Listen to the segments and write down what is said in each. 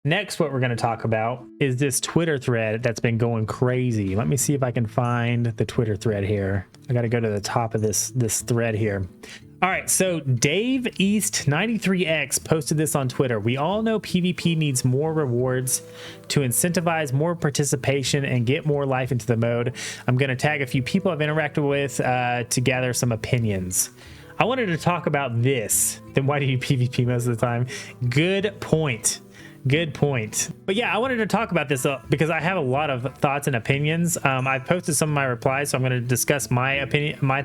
Next, what we're going to talk about is this Twitter thread that's been going crazy. Let me see if I can find the Twitter thread here. I got to go to the top of this thread here. All right, so Dave East 93X posted this on Twitter. We all know PvP needs more rewards to incentivize more participation and get more life into the mode. I'm going to tag a few people I've interacted with to gather some opinions. I wanted to talk about this. Then why do you PvP most of the time? Good point. Good point. But yeah, I wanted to talk about this because I have a lot of thoughts and opinions. I've posted some of my replies, so I'm going to discuss my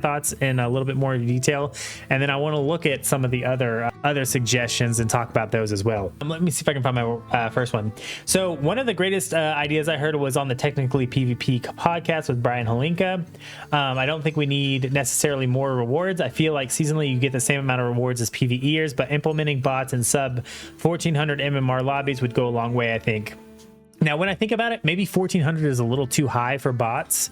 thoughts in a little bit more detail, and then I want to look at some of the other suggestions and talk about those as well. Let me see if I can find my first one. So one of the greatest ideas I heard was on the Technically PvP podcast with Brian Holinka. I don't think we need necessarily more rewards. I feel like seasonally you get the same amount of rewards as PvEers, but implementing bots and sub 1400 MMR lobbies would go a long way, I think. Now, when I think about it, maybe 1400 is a little too high for bots.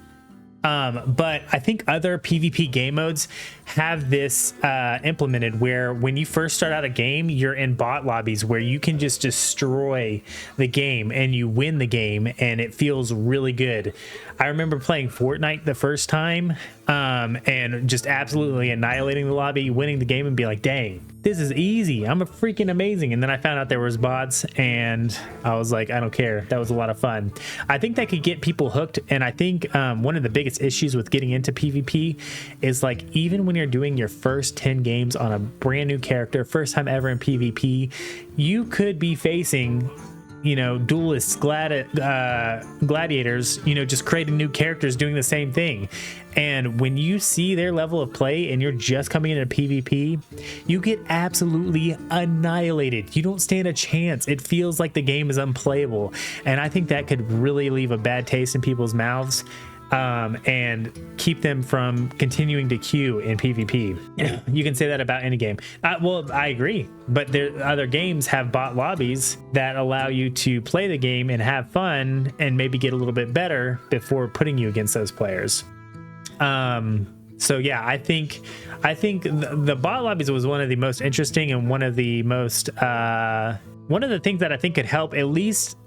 But I think other PvP game modes have this implemented where when you first start out a game, you're in bot lobbies where you can just destroy the game and you win the game, and it feels really good. I remember playing Fortnite the first time and just absolutely annihilating the lobby, winning the game, and be like, dang, this is easy. I'm a freaking amazing. And then I found out there was bots and I was like, I don't care. That was a lot of fun. I think that could get people hooked. And I think one of the biggest issues with getting into PvP is, like, even when you're doing your first 10 games on a brand new character, first time ever in PvP, you could be facing, you know, duelists, gladiators, you know, just creating new characters doing the same thing. And when you see their level of play and you're just coming into PvP, you get absolutely annihilated. You don't stand a chance. It feels like the game is unplayable. And I think that could really leave a bad taste in people's mouths and keep them from continuing to queue in PvP. You can say that about any game. Well, I agree, but other games have bot lobbies that allow you to play the game and have fun and maybe get a little bit better before putting you against those players. So yeah, I think the bot lobbies was one of the most interesting and one of the most one of the things that I think could help at least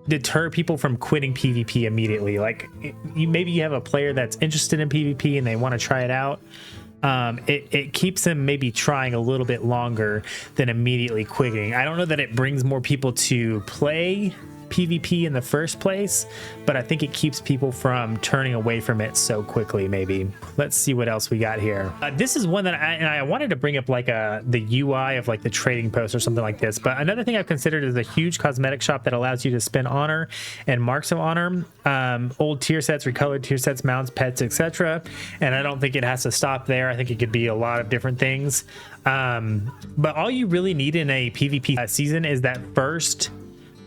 deter people from quitting PvP immediately. Like, maybe you have a player that's interested in PvP and they want to try it out. It keeps them maybe trying a little bit longer than immediately quitting. I don't know that it brings more people to play PvP in the first place, but I think it keeps people from turning away from it so quickly. Maybe. Let's see what else we got here. This is one that I wanted to bring up, like the UI of like the trading post or something like this. But another thing I've considered is a huge cosmetic shop that allows you to spend honor and marks of honor, old tier sets, recolored tier sets, mounts, pets, etc. And I don't think it has to stop there. I think it could be a lot of different things. But all you really need in a PvP season is that first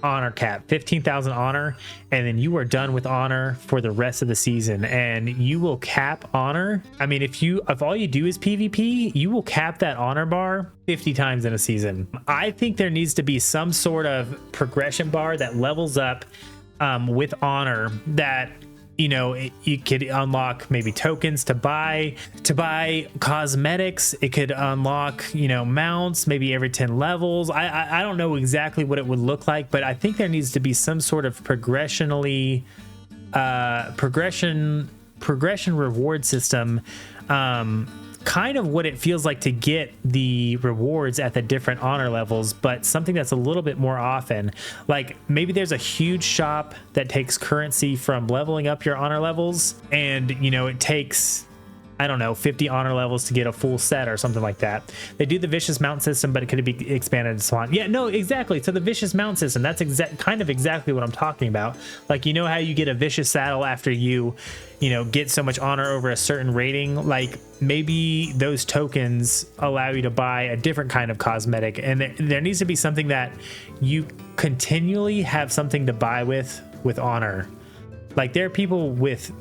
honor cap, 15,000 honor, and then you are done with honor for the rest of the season. And you will cap honor. I mean, if all you do is PvP, you will cap that honor bar 50 times in a season. I think there needs to be some sort of progression bar that levels up with honor, that, you know, you could unlock maybe tokens to buy cosmetics. It could unlock, you know, mounts maybe every 10 levels. I don't know exactly what it would look like, but I think there needs to be some sort of progression reward system, kind of what it feels like to get the rewards at the different honor levels, but something that's a little bit more often. Like, maybe there's a huge shop that takes currency from leveling up your honor levels, and, you know, it takes, I don't know, 50 honor levels to get a full set or something like that. They do the vicious mount system, but it could be expanded and so on. Yeah, no, exactly. So the vicious mount system, that's kind of exactly what I'm talking about. Like, you know how you get a vicious saddle after you know, get so much honor over a certain rating? Like, maybe those tokens allow you to buy a different kind of cosmetic, and there needs to be something that you continually have something to buy with honor. Like, there are people with,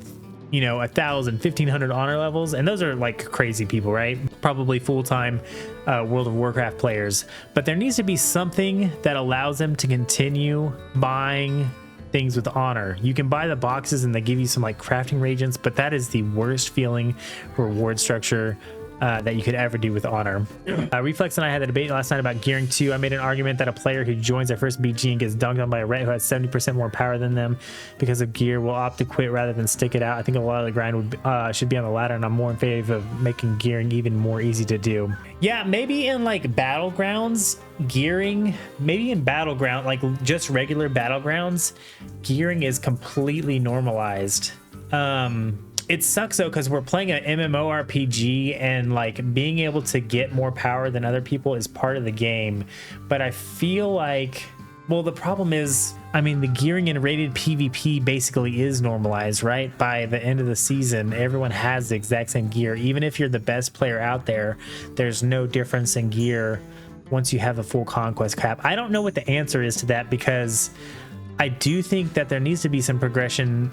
you know, 1,000, 1,500 honor levels, and those are like crazy people, right? Probably full-time World of Warcraft players. But there needs to be something that allows them to continue buying things with honor. You can buy the boxes and they give you some like crafting reagents, but that is the worst feeling reward structure that you could ever do with honor. Reflex and I had a debate last night about gearing 2. I made an argument that a player who joins their first BG and gets dunked on by a ret who has 70% more power than them because of gear will opt to quit rather than stick it out. I think a lot of the grind would should be on the ladder, and I'm more in favor of making gearing even more easy to do. Yeah, maybe in like battlegrounds, gearing, maybe in battleground, like just regular battlegrounds, gearing is completely normalized. It sucks though, because we're playing an MMORPG and like being able to get more power than other people is part of the game. But I feel like, well, the problem is, I mean, the gearing in rated PvP basically is normalized, right? By the end of the season, everyone has the exact same gear. Even if you're the best player out there, there's no difference in gear once you have a full conquest cap. I don't know what the answer is to that, because I do think that there needs to be some progression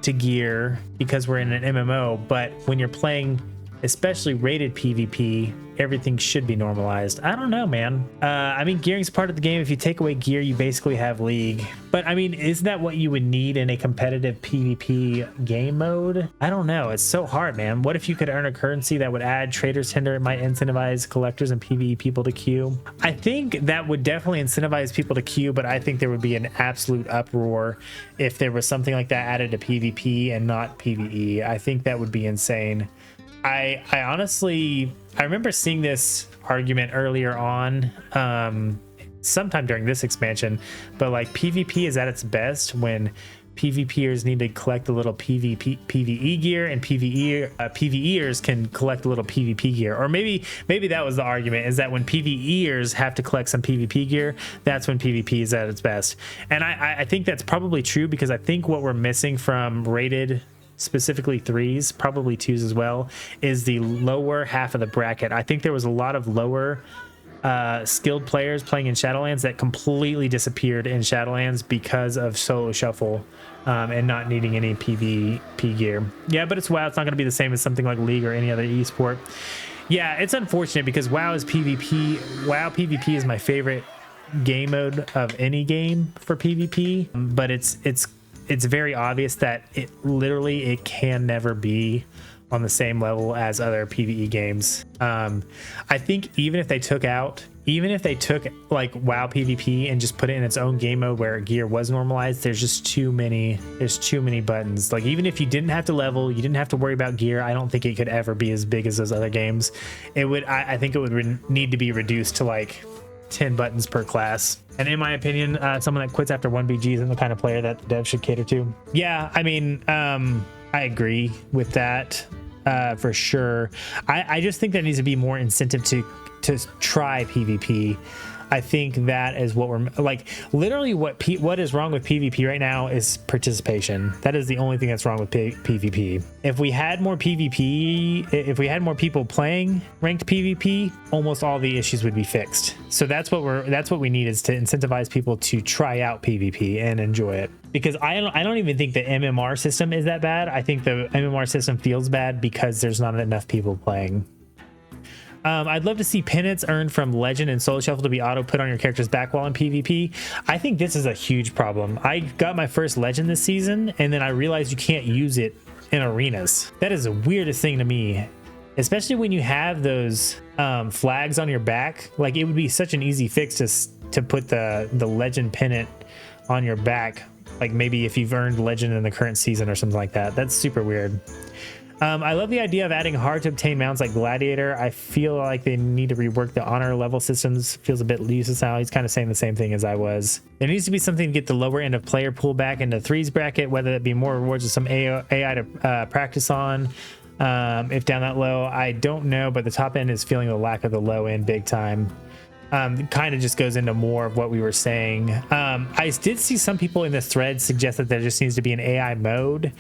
to gear because we're in an MMO, but when you're playing especially rated PvP, everything should be normalized. I don't know, man. I mean, gearing's part of the game. If you take away gear, you basically have league. But I mean, isn't that what you would need in a competitive PvP game mode? I don't know. It's so hard, man. What if you could earn a currency that would add Trader's Tender? It might incentivize collectors and PvE people to queue. I think that would definitely incentivize people to queue, but I think there would be an absolute uproar if there was something like that added to PvP and not PvE. I think that would be insane. I honestly, I remember seeing this argument earlier on, sometime during this expansion, but like PvP is at its best when PvPers need to collect a little PvE gear, and PvEers can collect a little PvP gear. Or maybe that was the argument, is that when PvEers have to collect some PvP gear, that's when PvP is at its best. And I think that's probably true, because I think what we're missing from rated, specifically 3s, probably 2s as well, is the lower half of the bracket. I think there was a lot of lower skilled players playing in Shadowlands that completely disappeared in Shadowlands because of solo shuffle and not needing any PvP gear. Yeah, but it's WoW. It's not going to be the same as something like League or any other esport. Yeah, it's unfortunate because WoW is PvP. WoW PvP is my favorite game mode of any game for PvP, but it's very obvious that it can never be on the same level as other PvE games. I think even if they took like WoW PvP and just put it in its own game mode where gear was normalized, there's too many buttons. Like, even if you didn't have to level, you didn't have to worry about gear, I don't think it could ever be as big as those other games. I think it would need to be reduced to like 10 buttons per class. And in my opinion, someone that quits after 1 BG isn't the kind of player that the dev should cater to. Yeah, I mean, I agree with that for sure. I just think there needs to be more incentive to try PvP. I think that is what we're like. Literally, what is wrong with PvP right now is participation. That is the only thing that's wrong with PvP. If we had more PvP, if we had more people playing ranked PvP, almost all the issues would be fixed. So that's what we need, is to incentivize people to try out PvP and enjoy it. Because I don't even think the MMR system is that bad. I think the MMR system feels bad because there's not enough people playing. I'd love to see penance earned from legend and solo shuffle to be auto put on your character's back wall in PvP. I think this is a huge problem. I got my first legend this season, and then I realized you can't use it in arenas. That is the weirdest thing to me, especially when you have those flags on your back. Like, it would be such an easy fix to put the legend pennant on your back, like maybe if you've earned legend in the current season or something like that. That's super weird. I love the idea of adding hard to obtain mounts like Gladiator. I feel like they need to rework the honor level systems. Feels a bit loose now. He's kind of saying the same thing as I was. There needs to be something to get the lower end of player pool back into 3s bracket, whether it be more rewards or some AI to practice on. If down that low, I don't know, but the top end is feeling the lack of the low end big time. Kind of just goes into more of what we were saying. I did see some people in this thread suggest that there just needs to be an AI mode.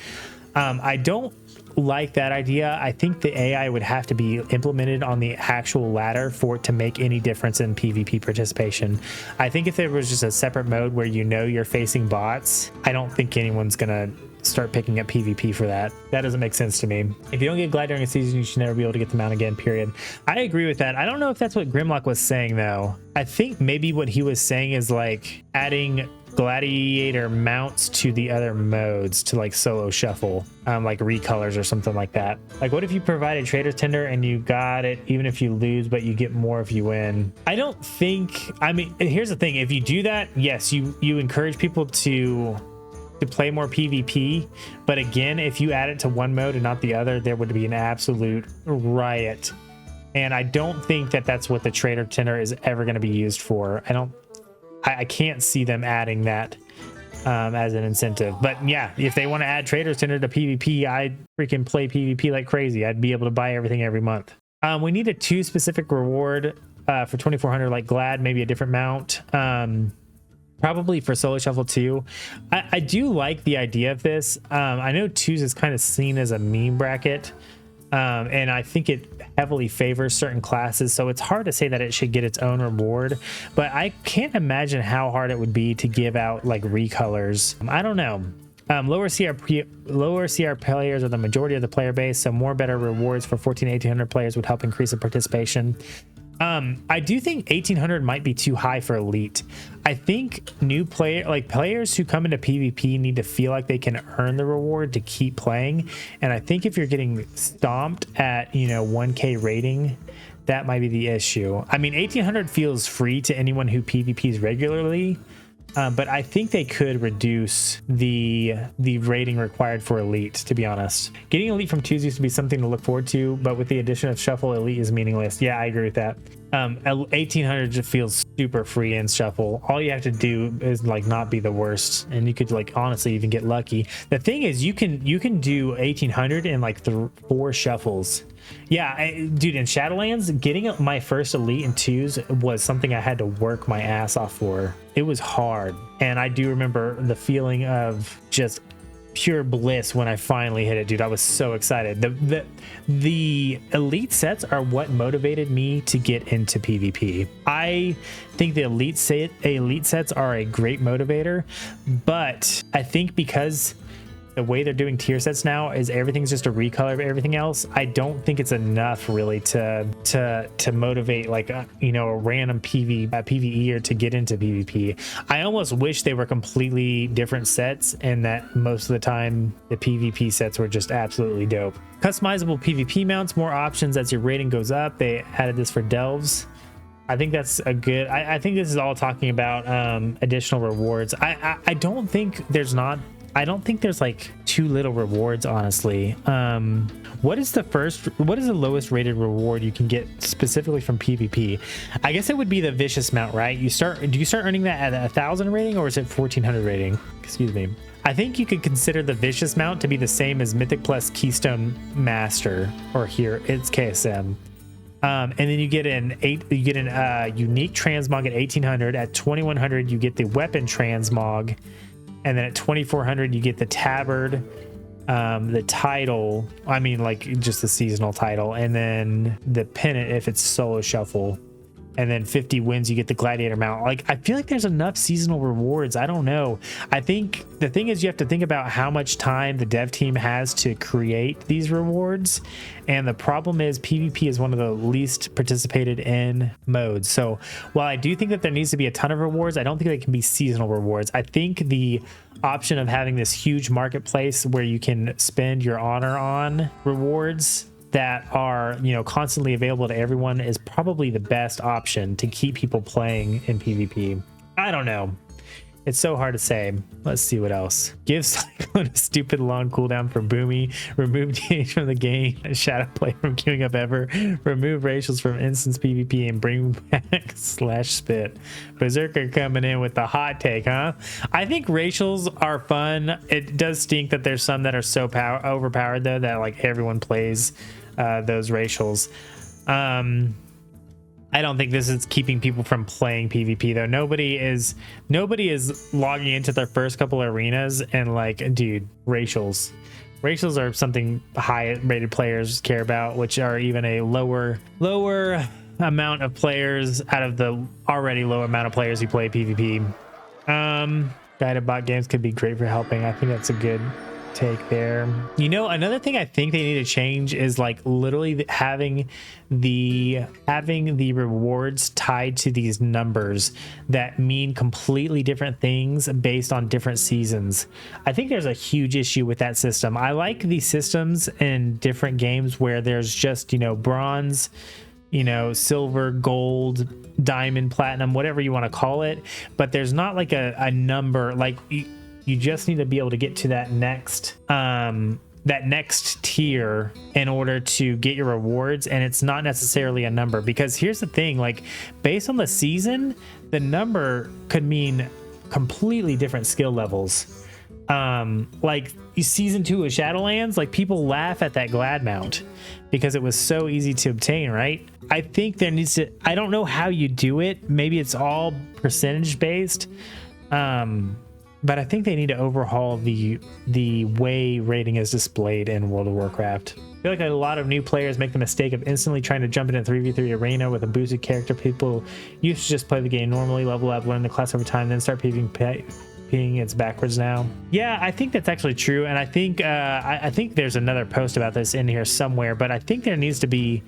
I don't like that idea. I think the AI would have to be implemented on the actual ladder for it to make any difference in PvP participation. I think if there was just a separate mode where you're facing bots, I don't think anyone's gonna start picking up PvP for that. That doesn't make sense to me. If you don't get Glide during a season, you should never be able to get them out again, period. I agree with that. I don't know if that's what Grimlock was saying though. I think maybe what he was saying is like adding gladiator mounts to the other modes to like solo shuffle, like recolors or something like that. Like what if you provided trader's tender and you got it even if you lose, but you get more if you win? I don't think, I mean, here's the thing. If you do that, yes, you encourage people to play more PvP. But again, if you add it to one mode and not the other, there would be an absolute riot. And I don't think that that's what the trader tender is ever going to be used for. I can't see them adding that as an incentive. But yeah, if they want to add trader's tender to PvP, I'd freaking play PvP like crazy. I'd be able to buy everything every month. We need a 2 specific reward for 2400, like Glad, maybe a different mount. Probably for solo shuffle too. I do like the idea of this. I know 2s is kind of seen as a meme bracket. And I think it heavily favors certain classes, so it's hard to say that it should get its own reward, but I can't imagine how hard it would be to give out like recolors. I don't know. Lower CR players are the majority of the player base, so more better rewards for 1800 players would help increase the participation. I do think 1800 might be too high for elite. I think players who come into PvP need to feel like they can earn the reward to keep playing. And I think if you're getting stomped at, 1K rating, that might be the issue. I mean, 1800 feels free to anyone who PvPs regularly. But I think they could reduce the rating required for elite, to be honest. Getting elite from 2s used to be something to look forward to, but with the addition of shuffle, elite is meaningless. Yeah, I agree with that. 1800 just feels super free in shuffle. All you have to do is like not be the worst, and you could like honestly even get lucky. The thing is, you can do 1800 in like 4 shuffles. Yeah, dude, in Shadowlands, getting my first elite in 2s was something I had to work my ass off for. It was hard, and I do remember the feeling of just pure bliss when I finally hit it, dude. I was so excited. The elite sets are what motivated me to get into PvP. I think the elite sets are a great motivator, but I think because the way they're doing tier sets now is everything's just a recolor of everything else, I don't think it's enough really to motivate like a random PvEer to get into PvP. I almost wish they were completely different sets and that most of the time the PvP sets were just absolutely dope. Customizable PvP mounts, more options as your rating goes up. They added this for delves. I think that's a good, I think this is all talking about additional rewards. I don't think there's like too little rewards, honestly. What is the lowest rated reward you can get specifically from PvP? I guess it would be the vicious mount, right? Do you start earning that at 1000 rating, or is it 1400 rating? Excuse me. I think you could consider the vicious mount to be the same as Mythic Plus Keystone Master, or here it's KSM. And then you get an unique transmog at 1800. At 2100 you get the weapon transmog. And then at 2400 you get the tabard, the title, I mean like just the seasonal title, and then the pennant if it's solo shuffle. And then 50 wins you get the gladiator mount. Like, I feel like there's enough seasonal rewards. I don't know. I think the thing is you have to think about how much time the dev team has to create these rewards. And the problem is PvP is one of the least participated in modes. So while I do think that there needs to be a ton of rewards, I don't think they can be seasonal rewards. I think the option of having this huge marketplace where you can spend your honor on rewards that are constantly available to everyone is probably the best option to keep people playing in PvP. I don't know, it's so hard to say. Let's see what else. Give Cyclone a stupid long cooldown for Boomy. Remove DH from the game. Shadow play from queuing up ever. Remove racials from instance PvP and bring back /spit. Berserker coming in with the hot take, huh? I think racials are fun. It does stink that there's some that are so overpowered though that like everyone plays those racials. I don't think this is keeping people from playing PvP though. Nobody is logging into their first couple arenas and like, dude, racials are something high rated players care about, which are even a lower amount of players out of the already low amount of players who play PvP. Guided bot games could be great for helping. I think that's a good take there. You know, another thing I think they need to change is like literally having the rewards tied to these numbers that mean completely different things based on different seasons. I think there's a huge issue with that system. I like these systems in different games where there's just, you know, bronze, you know, silver, gold, diamond, platinum, whatever you want to call it, but there's not like a number. Like you just need to be able to get to that next tier in order to get your rewards, and it's not necessarily a number, because here's the thing, like based on the season, the number could mean completely different skill levels. Like season 2 of Shadowlands, like people laugh at that glad mount because it was so easy to obtain, right? I think there needs to, I don't know how you do it, maybe it's all percentage based, but I think they need to overhaul the way rating is displayed in World of Warcraft. I feel like a lot of new players make the mistake of instantly trying to jump into 3v3 arena with a boosted character. People used to just play the game normally, level up, learn the class over time, then start PvPing. It's backwards now. Yeah, I think that's actually true, and I think I think there's another post about this in here somewhere, but I think there needs to be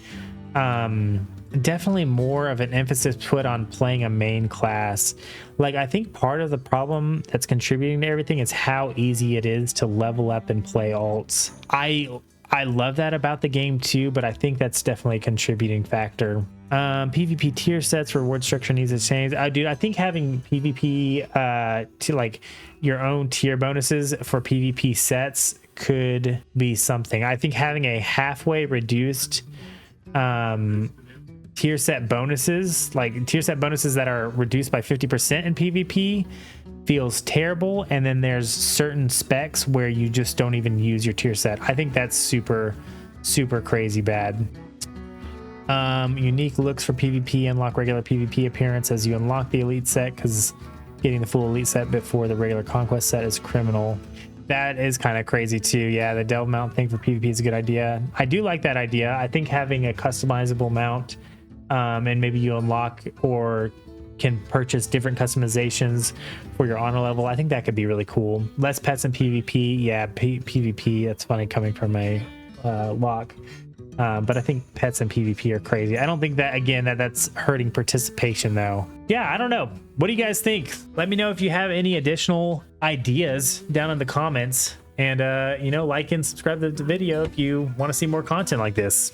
definitely more of an emphasis put on playing a main class. Like I think part of the problem that's contributing to everything is how easy it is to level up and play alts. I love that about the game too, but I think that's definitely a contributing factor. PvP tier sets, reward structure needs to change. Dude, I think having PvP to like your own tier bonuses for PvP sets could be something. I think having a halfway reduced tier set bonuses, like tier set bonuses that are reduced by 50% in PvP, feels terrible. And then there's certain specs where you just don't even use your tier set. I think that's super crazy bad. Unique looks for PvP, unlock regular PvP appearance as you unlock the elite set, because getting the full elite set before the regular conquest set is criminal. That is kind of crazy too. Yeah, the delve mount thing for PvP is a good idea. I do like that idea. I think having a customizable mount, and maybe you unlock or can purchase different customizations for your honor level, I think that could be really cool. Less pets in PvP. Yeah, PvP, that's funny coming from a lock. But I think pets in PvP are crazy. I don't think that, again, that's hurting participation though. Yeah, I don't know. What do you guys think? Let me know if you have any additional ideas down in the comments, and you know, like and subscribe to the video if you want to see more content like this.